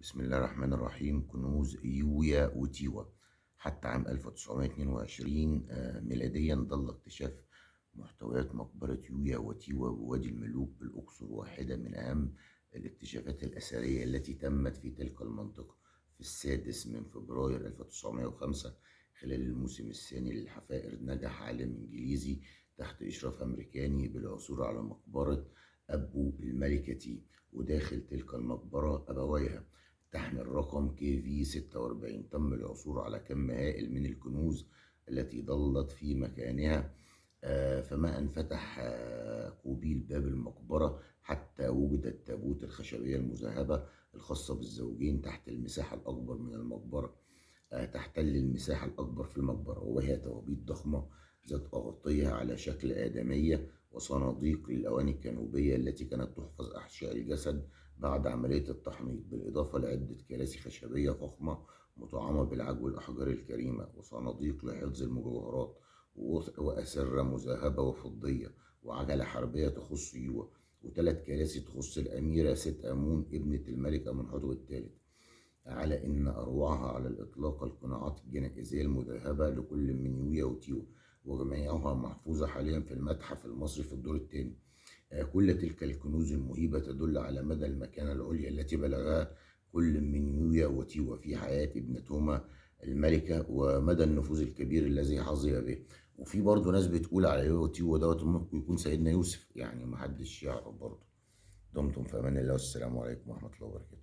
بسم الله الرحمن الرحيم. كنوز يويا وتيوا. حتى عام 1922 ميلاديا ظل اكتشاف محتويات مقبرة يويا وتيوا بوادي الملوك بالأقصر واحدة من أهم الاكتشافات الأثرية التي تمت في تلك المنطقة. في السادس من فبراير 1905 خلال الموسم الثاني للحفائر نجح عالم إنجليزي تحت إشراف أمريكاني بالعثور على مقبرة أبو الملكة تي، وداخل تلك المقبرة أبويها تحمل رقم KV 46. تم العثور على كم هائل من الكنوز التي ظلت في مكانها، فما أن فتح قوبيل باب المقبرة حتى وجد التابوت الخشبية المذهبة الخاصة بالزوجين تحت المساحة الأكبر من المقبرة، تحتل المساحة الأكبر في المقبرة، وهي توابيت ضخمة ذات أغطية على شكل آدمية وصناديق للأواني الكانوبية التي كانت تحفظ أحشاء الجسد بعد عملية التحنيط، بالإضافة لعدة كراسي خشبية فخمة مطعمة بالعجو الأحجار الكريمة، وصناديق لحفظ المجوهرات، وأسرة مذهبة وفضية، وعجلة حربية تخص يوه، وثلاث كراسي تخص الأميرة ست آمون ابنة الملك أمنحتب الثالث. على إن أروعها على الإطلاق القناعات الجنائزية المذهبة لكل من يويا وتيو، وجميعها محفوظة حاليا في المتحف المصري في الدور الثاني. كل تلك الكنوز المهيبة تدل على مدى المكانة العليا التي بلغها كل من يويا وتيوا في حياة ابنتهما الملكة، ومدى النفوذ الكبير الذي حظي به. وفي برضه ناس بتقول على يويا وتيوا دوت ممكن يكون سيدنا يوسف، يعني محدش يعرف برضه. دمتم في أمان الله، والسلام عليكم ورحمة الله وبركاته.